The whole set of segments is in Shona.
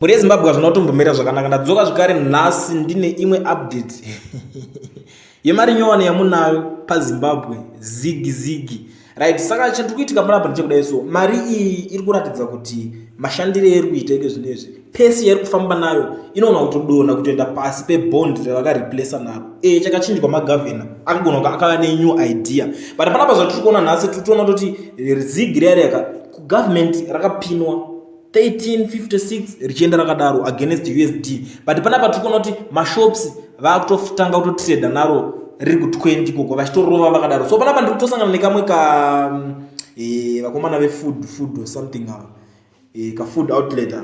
Muri Zimbabwe hazvina kutombomira zvakanaka. Ndadzoka zvakare nhasi ndine imwe update yemari nyowani yamunayo paZimbabwe zigi right. Saka chandiri kuitika panapa ndechekudai so mari iyi iri kuratidza kuti mashandiro eri kuita ike zvinezvi pesi yairi kufamba nayo inoona kutodona kutoenda pasi pebond ravakareplesa naro. Chakachinjwa magavhena akagona kunge akava nenew idea, but panapa zvatiri kuona nhasi tiri kuona kuti zigi riya riyaka kugovernment rakapinwa 1356 richienda rakadaro against USD, but panapa tiri kuona kuti mashops vakutotanga kutotrada naro riri ku20 koko vachitorova vakadaro. So panapa ndiri kutosangana nekamwe ka vakomana vefood or something ka food outlet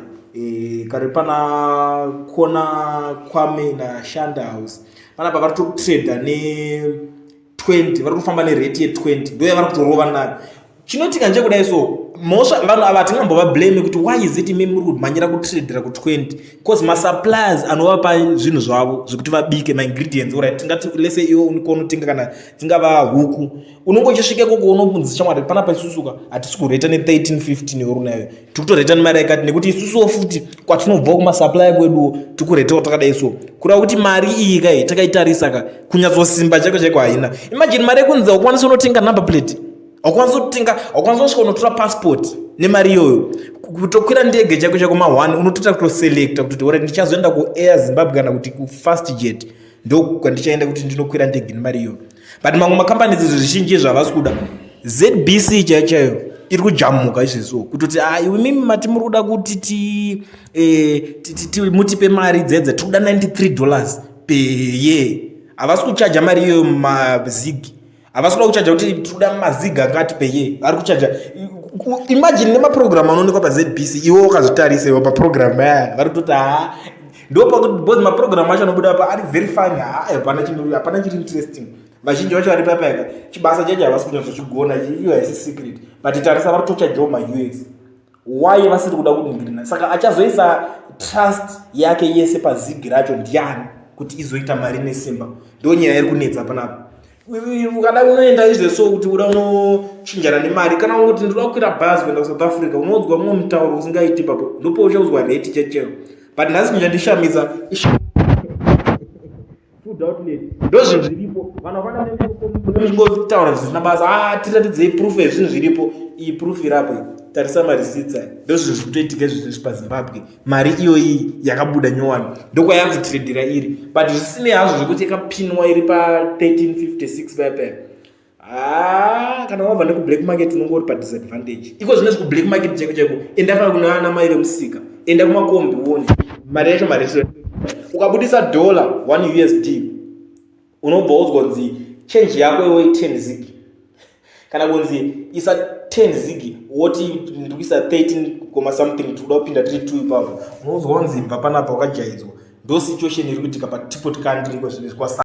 kari pana kona Kwame na Shanda House. Panapa vari kutotrada ne20, vari kufamba nerate ye20 ndo yavari kutorova nayo. Chinoitika ndechekudai so mosva vanhu ava tingambova blame kuti why is it imi muri kumhanyira kutradera ku20 because masuppliers anovapa zvinhu zvavo zvekuti vabike maingredients right. Tingati lese iwe unikona utenga kana tingava huku unongochisvike koko unobvunzisa chamwari panapa isusuka hatisi kureta ne1315 euro nayo tiri kutoreta nemari yakati nekuti isusuwo futi kwatinobva kumasupplier kweduwo tiri kuretawo takadai so kureva kuti mari iyi kai takaitarisa ka kunyatsosimba chaiko haina. Imagine mari yekunzi ukwanisa unotenga number plate, akwanza kusvika unotora passport nemari iyoyo, kutokwira ndege chako ma1 unotoita kutoselekta kuti ora ndichazoenda kuAir Zimbabwe kana kuti kuFast Jet ndo kwandichaenda kuti ndinokwira ndege nemari iyoyo. But mamwe makompani zvizhinji zvavasi kuda ZBC chaiyo iri kujamuka izvezvo kutoti mimi mati muri kuda kuti mutipe mari dzedze tikuda $93 per year. Havasi kuchaja mari iyoyo mazigi, havasi kuda kuchaja kuti tikuda mazigi akati peye, vari kuchaja. Imagine nemaprogramu anoonekwa paZBC iwo wakazvitarisa iwo paprogramu aya vari kutoti ndo pakuti both maprogramu acho anobuda pa ari very funny, hapana chiri interesting. Vazhinji vacho vari papayaka chibasa chacho havasi kunyatsochigona, iyo haisi secret, but tarisa vari kutochajawo maUS. Why vasiri kuda kuningirina? Saka achazoisa trust yake yese pazigi racho ndiani kuti izoita mari nesimba, ndo nyaya iri kunetsa panapa. Ukada unoenda izve so kuti uda unochinjana nemari kana kuti ndinoda kukwira bhazi kuenda kuSouth Africa unodzwa mumwe mutauro usingaiti papo ndipo uchaudzwa rate chacheo. But nhasi chinondishamisa food outlet ndo zvinhu zviripo, vanhu vakangotaura zvisina basa tiratidzei proof yezvinhu zviripo. Iyi proof irapo, tarisa marisitsa, ndo zvinhu zvikutoitika izvezvi paZimbabwe. Mari iyoyi yakabuda nyowani ndokwayava kutradera iri, but zvisinei hazvo zvekuti yakapinwa iri pa1356 payapaya. Kana wabva nekublack market unongori padisadvantage. Iko zvinezvi kublack market chaiko enda kana kuna ana mai vemusika, enda kumakombi uone mari yacho ukabudisa $1 USD unobva udzwa kunzi change yako iwe 10 zigi, kana kunzi isa 10 zigi woti ndikuisa 13 something tikuda kupinda tiri 2 ipapo unozwa kunzi bva panapa wakajaidzwa. Ndo situation iri kuitika patipot country kwazvinezvi